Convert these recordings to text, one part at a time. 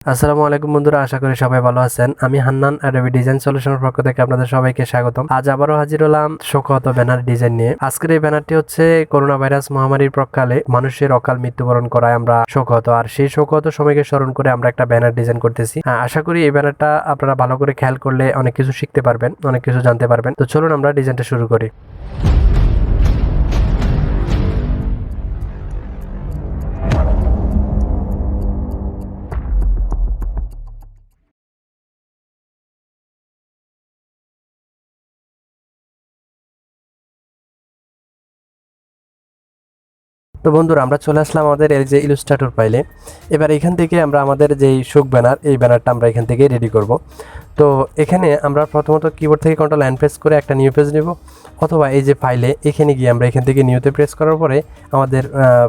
আসসালামু আলাইকুম বন্ধুরা, আশা করি সবাই ভালো আছেন। আমি হান্নান, অ্যাডোবি ডিজাইন সলিউশনের পক্ষ থেকে আপনাদের সবাইকে স্বাগতম। আজ আবারও হাজির হলাম শোকত ব্যানার ডিজাইন নিয়ে। আজকের এই ব্যানারটি হচ্ছে করোনা ভাইরাস মহামারীর প্রকালে মানুষের অকাল মৃত্যুবরণ করায় আমরা শোকহত, আর সেই শোকহত সময়কে স্মরণ করে আমরা একটা ব্যানার ডিজাইন করতেছি। আশা করি এই ব্যানারটা আপনারা ভালো করে খেয়াল করলে অনেক কিছু শিখতে পারবেন, অনেক কিছু জানতে পারবেন। তো চলুন আমরা ডিজাইনটা শুরু করি। তো বন্ধুরা, আমরা চলে আসলাম আমাদের এই যে ইলাস্ট্রেটর ফাইলে। এবার এখান থেকে আমরা আমাদের যেই শোক ব্যানার, এই ব্যানারটা আমরা এখান থেকে রেডি করব। তো এখানে আমরা প্রথমত কিবোর্ড থেকে কন্ট্রোল এন প্রেস করে একটা নিউ পেজ নেব, অথবা এই যে ফাইলে এখানে গিয়ে আমরা এখান থেকে নিউতে প্রেস করার পরে আমাদের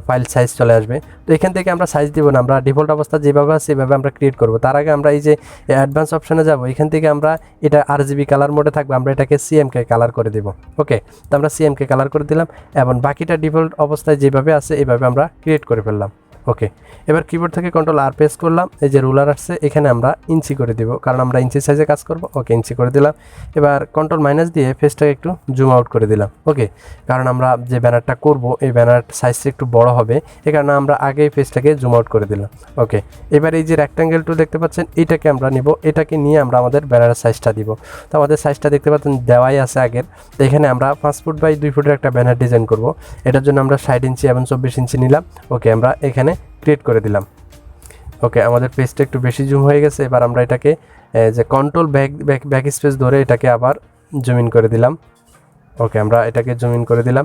ফাইল সাইজ চলে আসবে। তো এখান থেকে আমরা সাইজ দিব না, আমরা ডিফল্ট অবস্থা যেভাবে আছে সেভাবে আমরা ক্রিয়েট করব। তার আগে আমরা এই যে অ্যাডভান্স অপশানে যাব, এখান থেকে আমরা এটা RGB কালার মোডে থাকবে, আমরা এটাকে CMK কালার করে দেব। ওকে, তো আমরা CMK কালার করে দিলাম এবং বাকিটা ডিফল্ট অবস্থায় যেভাবে আছে এইভাবে আমরা ক্রিয়েট করে ফেললাম। ওকে, এবার কিবোর্ড থেকে কন্ট্রোল আর প্রেস করলাম, এই যে রুলার আসছে এখানে আমরা ইঞ্চি করে দিব, কারণ আমরা ইঞ্চি সাইজে কাজ করব। ওকে, ইঞ্চি করে দিলাম। এবার কন্ট্রোল মাইনাস দিয়ে ফেসটাকে একটু জুম আউট করে দিলাম। ওকে, কারণ আমরা যে ব্যানারটা করব এই ব্যানার সাইজটা একটু বড় হবে, এই কারণে আমরা আগেই ফেসটাকে জুম আউট করে দিলাম। ওকে, এবার এই যে রেক্ট্যাঙ্গেল টুল দেখতে পাচ্ছেন, এটাকে আমরা নিব, এটাকে নিয়ে আমরা আমাদের ব্যানারের সাইজটা দিব। তো আমাদের সাইজটা দেখতে পাচ্ছেন দেওয়াই আছে আগের। তো এখানে আমরা 5 ফুট বাই 2 ফুটের একটা ব্যানার ডিজাইন করব। এটার জন্য আমরা 60 ইঞ্চি এবং 24 ইঞ্চি নিলাম। ওকে, আমরা এখানে ক্রিয়েট করে দিলাম। ওকে, আমাদের পেজটা একটু বেশি জুম হয়ে গেছে। এবার আমরা এটাকে যে কন্ট্রোল ব্যাক স্পেস ধরে এটাকে আবার জুম ইন করে দিলাম। ওকে, আমরা এটাকে জুম ইন করে দিলাম।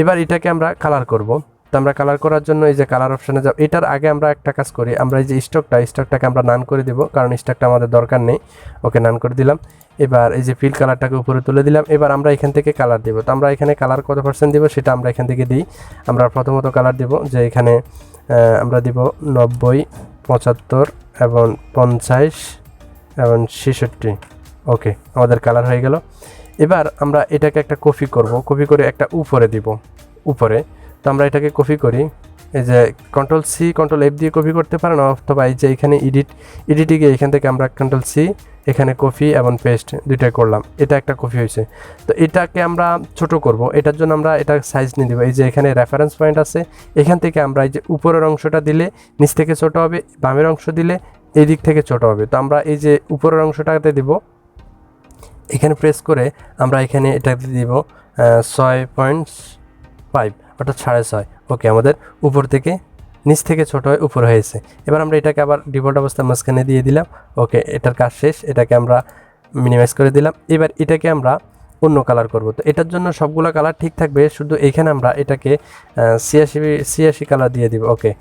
এবার এটাকে আমরা কালার করব। তো আমরা কালার করার জন্য এই যে কালার অপশানে যাব। এটার আগে আমরা একটা কাজ করি, আমরা এই যে স্টকটাকে আমরা নান করে দেব, কারণ স্টকটা আমাদের দরকার নেই। ওকে, নান করে দিলাম। এবার এই যে ফিল কালারটাকে উপরে তুলে দিলাম। এবার আমরা এখান থেকে কালার দেব। তো আমরা এখানে কালার কত % দেব সেটা আমরা এখান থেকে দিই। আমরা প্রথমত কালার দেব যে এখানে আমরা দিব 90, 75 এবং 50 এবং 66। ওকে, আমাদের কালার হয়ে গেল। এবার আমরা এটাকে একটা কপি করব, কপি করে একটা উপরে দিব, উপরে। তো আমরা এটাকে কপি করি, এই যে Ctrl+C Ctrl+F দিয়ে কপি করতে পারেন, অথবা এই যে এখানে এডিটিংয়ে এখান থেকে আমরা Ctrl+C, এখানে কপি এবং পেস্ট দুইটাই করলাম, এটা একটা কপি হয়েছে। তো এটাকে আমরা ছোট করব, এটার জন্য আমরা এটা সাইজ নিয়ে দেবো। এই যে এখানে রেফারেন্স পয়েন্ট আছে, এখান থেকে আমরা এই যে উপরের অংশটা দিলে নিচ থেকে ছোট হবে, বামের অংশ দিলে এই দিক থেকে ছোট হবে। তো আমরা এই যে উপরের অংশটাতে দিব, এখানে প্রেস করে আমরা এখানে এটাতে দিব 6.5, অর্থাৎ 6.5। ওকে, আমাদের উপর থেকে নিচ থেকে ছোট হয়ে উপর হয়েছে। এবার আমরা এটাকে আবার ডিফল্ট অবস্থায় মাঝখানে দিয়ে দিলাম। ওকে, এটার কাজ শেষ, এটাকে আমরা মিনিমাইজ করে দিলাম। এবার এটাকে আমরা অন্য কালার করব। তো এটার জন্য সবগুলো কালার ঠিক থাকবে, শুধু এখানে আমরা এটাকে 86 কালার দিয়ে দিব। ওকে,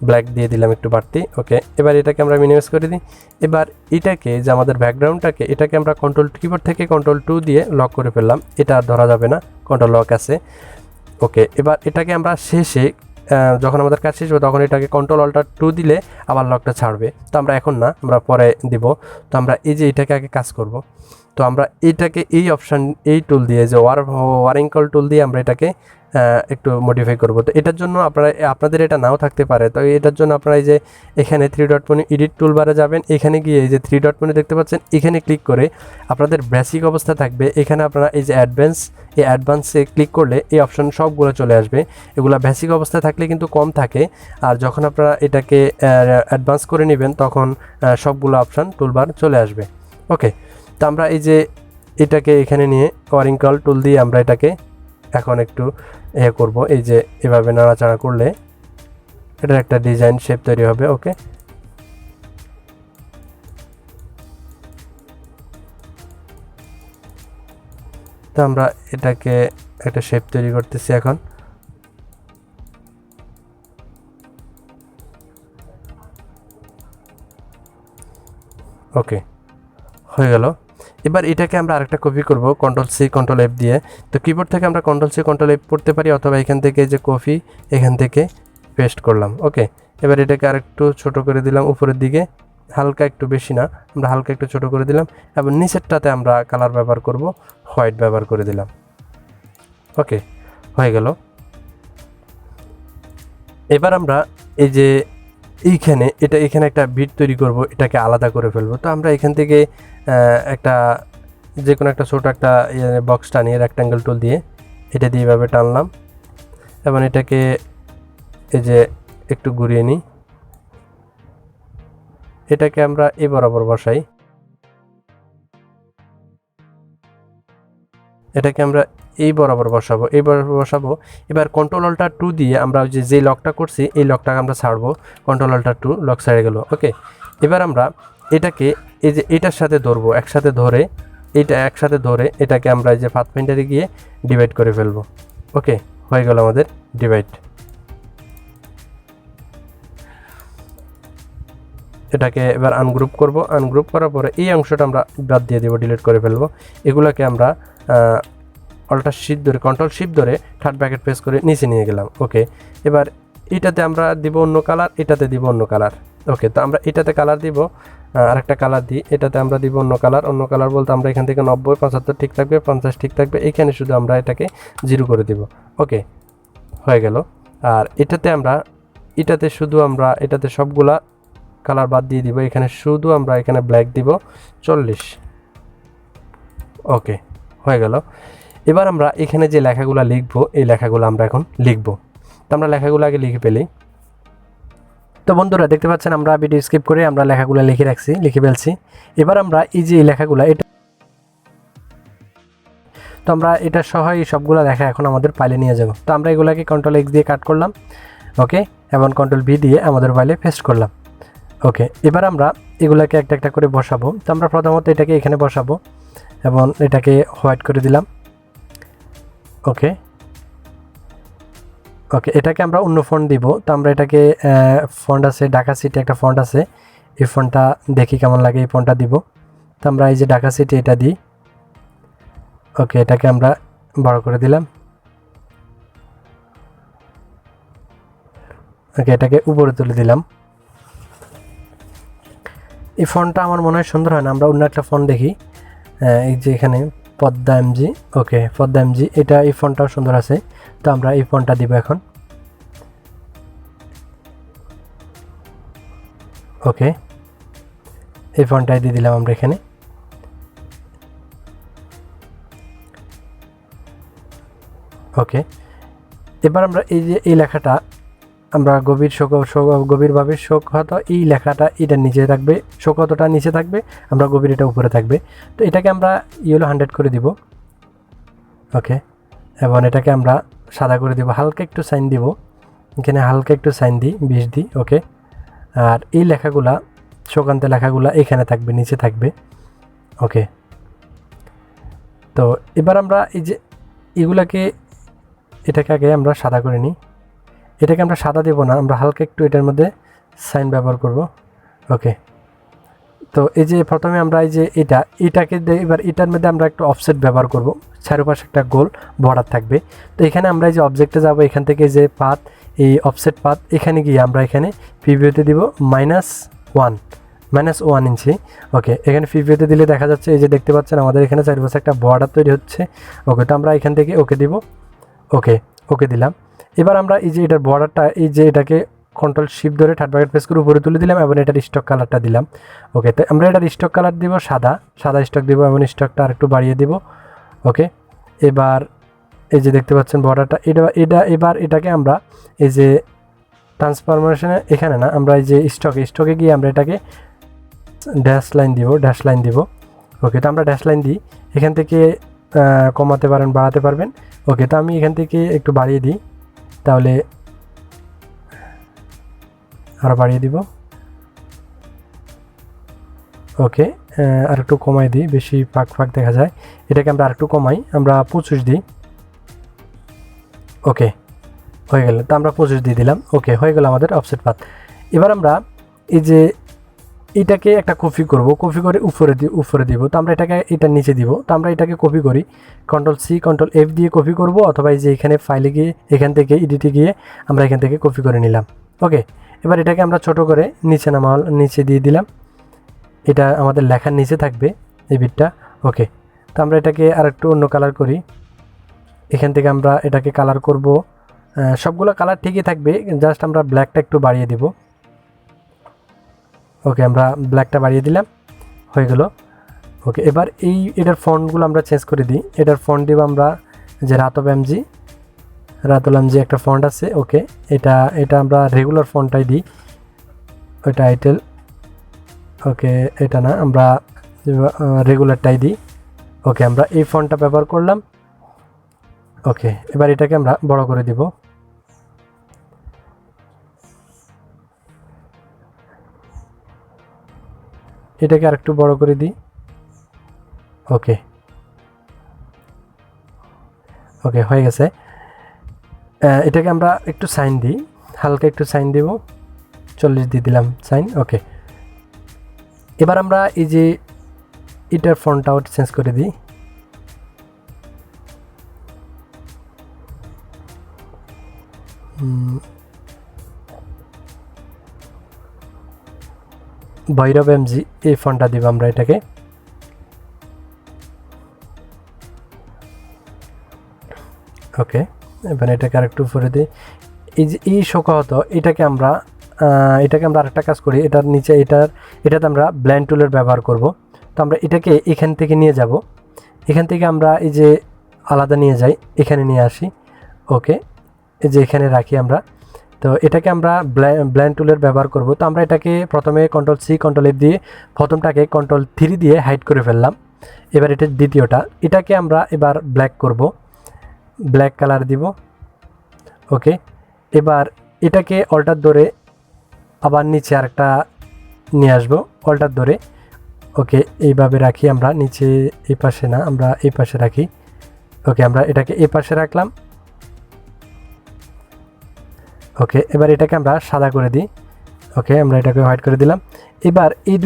ব্ল্যাক দিয়ে দিলাম একটু বাড়তি। ওকে, এবার এটাকে আমরা মিনিমাইজ করে দিই। এবার এটাকে যে আমাদের ব্যাকগ্রাউন্ডটাকে, এটাকে আমরা কিবোর্ড থেকে Ctrl+2 দিয়ে লক করে ফেললাম, এটা আর ধরা যাবে না, কন্ট্রোল লক আছে। ওকে, এবার এটাকে আমরা শেষে যখন আমাদের কাজ শেষ হবে তখন এটাকে Ctrl+Alt+2 দিলে আবার লকটা ছাড়বে। তো আমরা এখন না, আমরা পরে দিব। তো আমরা এই যে এটাকে আগে কাজ করব। তো আমরা এটাকে এই অপশান, এই টুল দিয়ে যে ওয়ারিংকল টুল দিয়ে আমরা এটাকে একটু মডিফাই করব। তো এটার জন্য আপনাদের এটা নাও থাকতে পারে। তো এটার জন্য আপনারা এই যে এখানে 3 ডট মেনু এডিট টুলবারে যাবেন, এখানে গিয়ে এই যে 3 ডট মেনু দেখতে পাচ্ছেন, এখানে ক্লিক করে আপনাদের বেসিক অবস্থা থাকবে, এখানে আপনারা এই যে অ্যাডভান্সে ক্লিক করলে এই অপশন সবগুলো চলে আসবে। এগুলো বেসিক অবস্থায় থাকলে কিন্তু কম থাকে, আর যখন আপনারা এটাকে অ্যাডভান্স করে নেবেন তখন সবগুলো অপশান টুলবার চলে আসবে। ওকে, তো আমরা এই যে এটাকে এখানে নিয়ে ওয়ারিংকল টুল দিয়ে আমরা এটাকে এখন একটু করব। এই যে এভাবে নাড়াচাড়া করলে এটার একটা ডিজাইন শেপ তৈরি হবে। ওকে, তো আমরা এটাকে একটা শেপ তৈরি করতেছি এখন। ওকে, হয়ে গেল। এবার এটাকে আমরা আরেকটা কপি করব Ctrl+C Ctrl+F দিয়ে। তো কিবোর্ড থেকে আমরা Ctrl+C Ctrl+F করতে পারি, অথবা এখান থেকে যে কপি, এখান থেকে পেস্ট করলাম। ওকে, এবার এটাকে আরেকটু ছোট করে দিলাম উপরের দিকে, হালকা একটু বেশি না, আমরা হালকা একটু ছোট করে দিলাম। এবং নিচেরটাতে আমরা কালার ব্যবহার করব, হোয়াইট ব্যবহার করে দিলাম। ওকে, হয়ে গেল। এবার আমরা এই যে এইখানে এখানে একটা বিট তৈরি করব, এটাকে আলাদা করে ফেলবো। তো আমরা এখান থেকে একটা যে কোনো একটা ছোটো একটা বক্স টানিয়ে রেক্ট্যাঙ্গেল টুল দিয়ে এটা দিয়ে এভাবে টানলাম এবং এটাকে এই যে একটু ঘুরিয়ে নিই, এটাকে আমরা এই বরাবর বসাই, এটাকে আমরা এই বরাবর বসাবো, এই বরাবর বসাবো। এবার কন্ট্রোল অল্টার 2 দিয়ে আমরা ওই যে লকটা করছি এই লকটাকে আমরা ছাড়বো, কন্ট্রোল অল্টার 2 লক ছেড়ে গেল। ওকে, এবার আমরা এটাকে এই যে এটার সাথে ধরবো, একসাথে ধরে এইটা একসাথে ধরে এটাকে আমরা এই যে পাথ ফাইন্ডারে গিয়ে ডিভাইড করে ফেলবো। ওকে, হয়ে গেল আমাদের ডিভাইড। এটাকে এবার আনগ্রুপ করব, আনগ্রুপ করার পরে এই অংশটা আমরা বাদ দিয়ে দেবো, ডিলিট করে ফেলবো। এগুলোকে আমরা অল্টার শিফট ধরে কন্ট্রোল শিফট ধরে থার্ড ব্র্যাকেট প্রেস করে নিচে নিয়ে গেলাম। ওকে, এবার এটাতে আমরা দিব অন্য কালার, এটাতে দিব অন্য কালার। ওকে, তো আমরা এটাতে কালার দিব, আরেকটা কালার দিই, এটাতে আমরা দিব অন্য কালার। অন্য কালার বলতে আমরা এখান থেকে 90 75 ঠিক থাকবে, 50 ঠিক থাকবে, এখানে শুধু আমরা এটাকে 0 করে দিব। ওকে, হয়ে গেল। আর এটাতে শুধু আমরা এটাতে সবগুলা কালার বাদ দিয়ে দিব, এখানে শুধু আমরা এখানে ব্ল্যাক দিব 40। ওকে, হয়ে গেল। এবার আমরা এখানে যে লেখাগুলো লিখবো এই লেখাগুলো আমরা এখন লিখবো। তো আমরা লেখাগুলো আগে লিখে ফেলি। তো বন্ধুরা দেখতে পাচ্ছেন আমরা ভিডিও স্কিপ করে আমরা লেখাগুলো লিখে ফেলছি। এবার আমরা এই যে লেখাগুলো তো আমরা এটা সহ এই সবগুলো লেখা এখন আমাদের ফাইলে নিয়ে যাব। তো আমরা এগুলাকে কন্ট্রোল এক্স দিয়ে কাট করলাম। ওকে, এবং কন্ট্রোল ভি দিয়ে আমাদের ফাইলে পেস্ট করলাম। ওকে, এবার আমরা এগুলাকে একটা একটা করে বসাবো। তো আমরা প্রথমত এটাকে এখানে বসাবো এবং এটাকে হোয়াইট করে দিলাম। ওকে, এটাকে আমরা অন্য ফন্ট দিব। তো আমরা এটাকে ফন্ট আছে ঢাকা সিটি একটা ফন্ট আছে, এই ফন্টটা দেখি কেমন লাগে, এই ফন্টটা দিব। তো আমরা এই যে ঢাকা সিটি এটা দিই। ওকে, এটাকে আমরা বড় করে দিলাম। ওকে, এটাকে উপরে তুলে দিলাম। এই ফন্টটা আমার মনে হয় সুন্দর হয় না, আমরা অন্য একটা ফন্ট দেখি। এই যে এখানে পদ্মা এমজি, ওকে পদ্মা এমজি, এটা এই ফন্টটাও সুন্দর আছে। তো আমরা এই ফন্টটা দিব এখন। ওকে, এই ফন্টটাই দিয়ে দিলাম আমরা এখানে। ওকে, এবার আমরা এই যে এই লেখাটা আমরা গভীরভাবে শোকহত এই লেখাটা এটার নিচে থাকবে, শোকহতটা নিচে থাকবে, আমরা গভীর এটা উপরে থাকবে। তো এটাকে আমরা ইয়েলো 100 করে দিব। ওকে, এবং এটাকে আমরা সাদা করে দিব, হালকা একটু সাইন দিব, এখানে হালকা একটু সাইন দিই 20 দিই। ওকে, আর এই লেখাগুলা শোকান্তে লেখাগুলা এখানে থাকবে, নিচে থাকবে। ওকে, তো এবার আমরা এই যে এটাকে আগে আমরা সাদা করে নিই। এটাকে আমরা সাদা দেব না, আমরা হালকা একটু এটার মধ্যে সাইন ব্যবহার করব। ওকে, তো এই যে প্রথমে আমরা এই যে এটাকে এবার এটার মধ্যে আমরা একটু অফসেট ব্যবহার করব, চারপাশে একটা গোল বর্ডার থাকবে। তো এখানে আমরা এই যে অবজেক্টে যাব, এখান থেকে যে পাথ, এই অফসেট পাথ, এখানে গিয়ে আমরা এখানে প্রিভিউতে দিব -1 ইঞ্চি। ওকে, এখানে প্রিভিউতে দিলে দেখা যাচ্ছে এই যে দেখতে পাচ্ছেন আমাদের এখানে চারপাশে একটা বর্ডার তৈরি হচ্ছে। ওকে, তো আমরা এখান থেকে ওকে দিব। ওকে দিলাম। এবার আমরা এই যে এটার বর্ডারটা এই যে এটাকে কন্ট্রোল শিফট ধরে থার্ড ব্র্যাকেট প্রেস করে উপরে তুলে দিলাম এবং এটার স্টক কালারটা দিলাম। ওকে, তো আমরা এটার স্টক কালার দিব সাদা স্টক দিব এবং স্টকটা আরেকটু বাড়িয়ে দিব। ওকে, এবার এই যে দেখতে পাচ্ছেন বর্ডারটা এবার এটাকে আমরা এই যে ট্রান্সফরমেশনে এখানে না, আমরা এই যে স্টকে গিয়ে আমরা এটাকে ড্যাশ লাইন দিব। ওকে, তো আমরা ড্যাশ লাইন দিই, এখান থেকে কমাতে পারেন বাড়াতে পারবেন। ওকে, তো আমি এখান থেকে একটু বাড়িয়ে দিই, তাহলে আরও বাড়িয়ে দিব। ওকে, আর একটু কমাই দিই, বেশি ফাঁক দেখা যায়, এটাকে আমরা আরেকটু কমাই, আমরা 25 দিই। ওকে, হয়ে গেল, তো আমরা 25 দিয়ে দিলাম। ওকে, হয়ে গেল আমাদের অফসেট পাথ। এবার আমরা এই যে এটাকে একটা কপি করে উপরে দিব। তো আমরা এটার নিচে দিব। তো আমরা এটাকে কপি করি, কন্ট্রোল সি কন্ট্রোল এফ দিয়ে কপি করব, অথবা এই যে এখানে ফাইলে গিয়ে এখান থেকে এডিটে গিয়ে আমরা এখান থেকে কপি করে নিলাম। ওকে, এবার এটাকে আমরা ছোট করে নিচে দিয়ে দিলাম, এটা আমাদের লেখার নিচে থাকবে এই বিটটা। ওকে, তো আমরা এটাকে আর একটু অন্য কালার করি, এখান থেকে আমরা এটাকে কালার করব, সবগুলো কালার ঠিকই থাকবে, জাস্ট আমরা ব্ল্যাকটা একটু বাড়িয়ে দিব। ওকে, আমরা ব্ল্যাকটা বাড়িয়ে দিলাম, হয়ে গেল। ওকে, এবার এটার ফন্টগুলো আমরা চেঞ্জ করে দিই। এটার ফন্ট দিব আমরা যে রাতুল এমজি একটা ফন্ট আছে। ওকে, এটা আমরা রেগুলার ফন্টটাই দিই, ওই টাইটেল। ওকে, এটা না, আমরা রেগুলারটাই দিই। ওকে, আমরা এই ফন্টটা ব্যবহার করলাম। ওকে, এবার এটাকে আমরা বড় করে দিব। এটাকে আরেকটু বড় করে দিই। ওকে, ওকে, হয়ে গেছে। এটাকে আমরা একটু সাইন দিই, হালকা একটু সাইন দিব, 40 দিয়ে দিলাম সাইন। ওকে, এবার আমরা এই যে এটার ফন্টটাও চেঞ্জ করে দিই। ভৈরব এমজি এই ফন্টটা দিব আমরা এটাকে। ওকে, এবার এটাকে আরেকটু উপরে দিই। এই যে এই শোকাহত এটাকে আমরা আরেকটা কাজ করি, এটার নিচে এটাতে আমরা ব্লেন্ড টুলের ব্যবহার করব। তো আমরা এটাকে এখান থেকে নিয়ে যাব, এখান থেকে আমরা এই যে আলাদা নিয়ে যাই, এখানে নিয়ে আসি। ওকে, এই যে এখানে রাখি আমরা। তো এটাকে আমরা ব্লেন্ড টুলের ব্যবহার করব। তো আমরা এটাকে প্রথমে Ctrl+C Ctrl+F দিয়ে প্রথমটাকে Ctrl+3 দিয়ে হাইড করে ফেললাম। এবার এটা দ্বিতীয়টা, এটাকে আমরা এবার ব্ল্যাক করব, ব্ল্যাক কালার দিব। ওকে, এবার এটাকে অল্টার ধরে আবার নিচে আরেকটা নিয়ে আসবো, অল্টার ধরে। ওকে, এইভাবে রাখি আমরা, নিচে এই পাশে না, আমরা এই পাশে রাখি। ওকে, আমরা এটাকে এই পাশে রাখলাম। ওকে, এবার এটাকে আমরা সাদা করে দিই। ওকে, আমরা এটাকে হোয়াইট করে দিলাম। এবার এই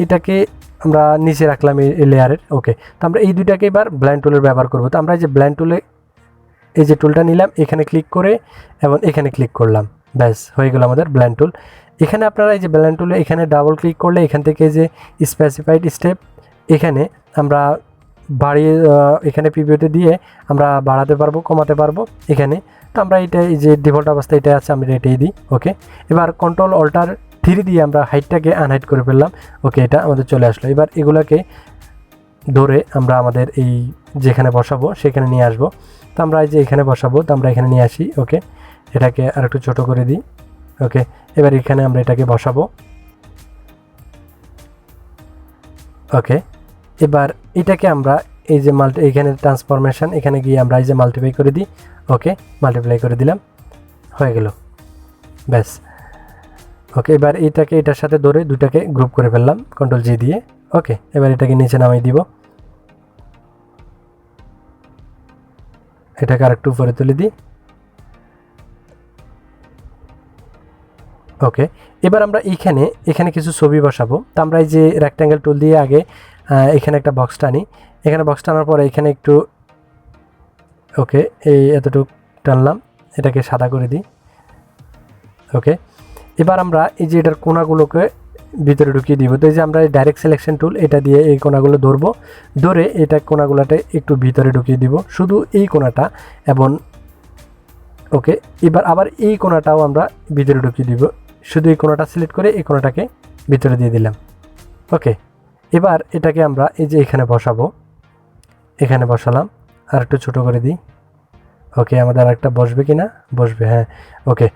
এটাকে আমরা নিচে রাখলাম এই লেয়ারের। ওকে, তো আমরা এই দুইটাকে এবার ব্লেন্ড টুলের ব্যবহার করব। তো আমরা এই যে ব্লেন্ড টুলে এই যে টুলটা নিলাম, এখানে ক্লিক করে এবং এখানে ক্লিক করলাম, ব্যাস হয়ে গেল আমাদের ব্লেন্ড টুল। এখানে আপনারা এই যে ব্লেন্ড টুলে এখানে ডাবল ক্লিক করলে এখান থেকে যে স্পেসিফাইড স্টেপ, এখানে আমরা বাড়িয়ে এখানে পিভিওতে দিয়ে আমরা বাড়াতে পারবো, কমাতে পারবো এখানে। তো আমরা এই যে ডিফল্ট অবস্থা এটা আছে, আমরা এটাই দিই। ওকে, এবার Ctrl+Alt+3 দিয়ে আমরা হাইটটাকে আনহাইট করে ফেললাম। ওকে, এটা আমাদের চলে আসলো। এবার এগুলাকে ধরে আমরা আমাদের এই যেখানে বসাবো সেখানে নিয়ে আসবো। তো আমরা এই যে এখানে বসাবো, তো আমরা এখানে নিয়ে আসি। ওকে, এটাকে আরেকটু ছোট করে দিই। ওকে, এবার এখানে আমরা এটাকে বসাবো। ওকে, এবার এটাকে আমরা এই যে এখানে ট্রান্সফরমেশন, এখানে গিয়ে আমরা এই যে মাল্টিপ্লাই করে দিই। ওকে, মাল্টিপ্লাই করে দিলাম, হয়ে গেল, ব্যাস। ওকে, এবার এটার সাথে ধরে দুটাকে গ্রুপ করে ফেললাম Ctrl+G দিয়ে। ওকে, এবার এটাকে নিচে নামিয়ে দিব, এটাকে আরেকটু উপরে তুলে দিই। ওকে, এবার আমরা এখানে কিছু ছবি বসাবো। তো আমরা এই যে রেক্ট্যাঙ্গেল টুল দিয়ে আগে এখানে একটা বক্স টানি। এখানে বক্স টানার পরে এখানে একটু ওকে এই এতটুকু টানলাম, এটাকে সাদা করে দিই। ওকে, এবার আমরা এই যে এটার কোণাগুলোকে ভিতরে ঢুকিয়ে দিব। তো এই যে আমরা ডাইরেক্ট সিলেকশন টুল এটা দিয়ে এই কোণাগুলো ধরবো, ধরে এটা কোণাগুলোতে একটু ভিতরে ঢুকিয়ে দিব, শুধু এই কোণাটা। এবং ওকে, এবার আবার এই কোণাটাও আমরা ভিতরে ঢুকিয়ে দিব, শুধু এই কোণাটা সিলেক্ট করে এই কোণাটাকে ভিতরে দিয়ে দিলাম। ওকে, এবার এটাকে আমরা এই যে এখানে বসাবো, এখানে বসালাম, আর একটু ছোটো করে দিই। ওকে, আমাদের আরেকটা বসবে কি না, বসবে, হ্যাঁ। ওকে,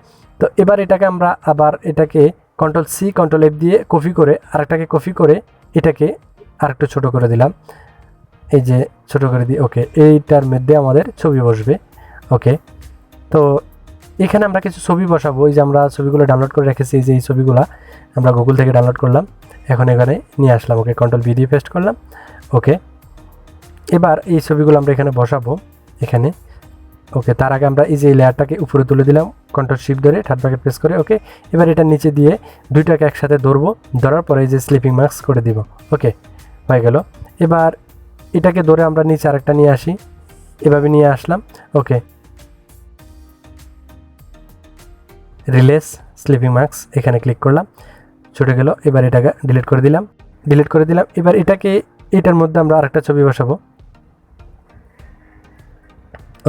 তো এবার এটাকে আমরা আবার এটাকে Ctrl+C Ctrl+F দিয়ে কপি করে আরেকটাকে কপি করে এটাকে আরেকটু ছোটো করে দিলাম, এই যে ছোটো করে দিই। ওকে, এইটার মধ্যে আমাদের ছবি বসবে। ওকে, তো এখানে আমরা কিছু ছবি বসাবো। এই যে আমরা ছবিগুলো ডাউনলোড করে রেখেছি, এই যে এই ছবিগুলো আমরা গুগল থেকে ডাউনলোড করলাম, এখন এখানে নিয়ে আসলাম। ওকে, Ctrl+V দিয়ে পেস্ট করলাম। ওকে, এবার এই ছবিগুলো আমরা এখানে বসাবো এখানে। ওকে, তার আগে আমরা এই যে লেয়ারটাকে উপরে তুলে দিলাম Ctrl+Shift ধরে, থার্ড ব্র্যাকেট প্রেস করে। ওকে, এবার এটা নিচে দিয়ে দুইটাকে একসাথে ধরবো, ধরার পরে এই যে স্লিপিং মাস্ক করে দিব। ওকে, হয়ে গেল। এবার এটাকে ধরে আমরা নিচে আরেকটা নিয়ে আসি, এভাবে নিয়ে আসলাম। ওকে, রিলেস স্লিপিং মাস্ক এখানে ক্লিক করলাম, ছুটে গেল। এবার এটাকে ডিলিট করে দিলাম। এবার এটার মধ্যে আমরা আরেকটা ছবি বসাবো।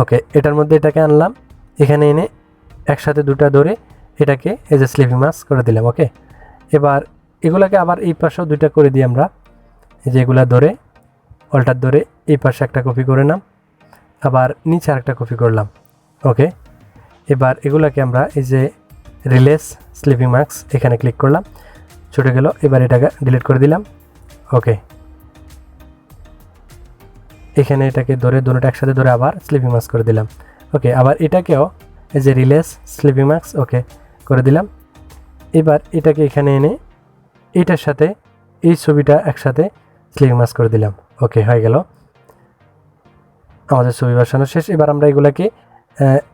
ওকে, এটার মধ্যে এটাকে আনলাম, এখানে এনে একসাথে দুটা ধরে এটাকে এই যে স্লিপিং মাস্ক করে দিলাম। ওকে, এবার এগুলাকে আবার এই পাশেও দুইটা করে দিই আমরা, এই যে এগুলা ধরে অল্টার ধরে এই পাশে একটা কপি করে নাম, আবার নিচে আরেকটা কপি করলাম। ওকে, এবার এগুলাকে আমরা এই যে রিলেস স্লিপিং মাস্ক এখানে ক্লিক করলাম, ছুটে গেল। এবার এটাকে ডিলিট করে দিলাম। ওকে, এখানে এটাকে ধরে দুটোটা একসাথে ধরে আবার স্লিপিং মাস্ক করে দিলাম। ওকে, আবার এটাকেও এই যে রিলেস স্লিপিং মাস্ক ওকে করে দিলাম। এবার এটাকে এখানে এনে এইটার সাথে এই ছবিটা একসাথে স্লিপিং মাস্ক করে দিলাম। ওকে, হয়ে গেল, আমাদের ছবি বসানো শেষ। এবার আমরা এগুলাকে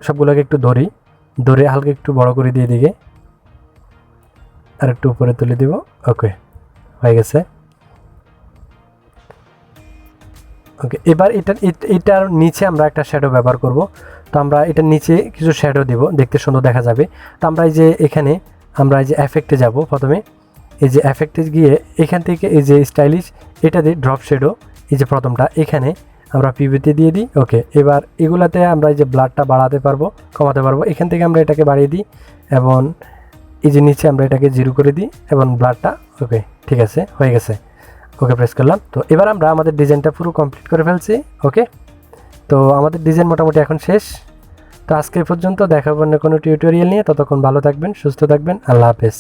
সবগুলোকে একটু ধরে হালকা একটু বড় করে দিয়ে দিকে আর একটু উপরে তুলে দিব। ওকে, হয়ে গেছে। ওকে, এবার এটার নিচে আমরা একটা শ্যাডো ব্যবহার করব। তো আমরা এটার নিচে কিছু শ্যাডো দিব, দেখতে সুন্দর দেখা যাবে। তো আমরা এই যে এখানে আমরা এই যে এফেক্টে যাব, প্রথমে এই যে এফেক্টে গিয়ে এখান থেকে এই যে স্টাইলিশ এটা দিয়ে ড্রপ শ্যাডো, এই যে প্রথমটা এখানে আমরা পিভিতে দিয়ে দিই। ওকে, এবার এগুলাতে আমরা এই যে ব্লাডটা বাড়াতে পারবো, কমাতে পারবো। এখান থেকে আমরা এটাকে বাড়িয়ে দিই এবং এই যে নিচে আমরা এটাকে 0 করে দিই এবং ব্লাডটা। ওকে, ঠিক আছে, হয়ে গেছে। ওকে প্রেস করলাম। তো এবার আমরা আমাদের ডিজাইনটা পুরো কমপ্লিট করে ফেলছি। ওকে, তো আমাদের ডিজাইন মোটামুটি এখন শেষ। তো আজকে পর্যন্ত, দেখা হবে অন্য কোনো টিউটোরিয়াল নিয়ে। ততক্ষণ ভালো থাকবেন, সুস্থ থাকবেন, আল্লাহ হাফেজ।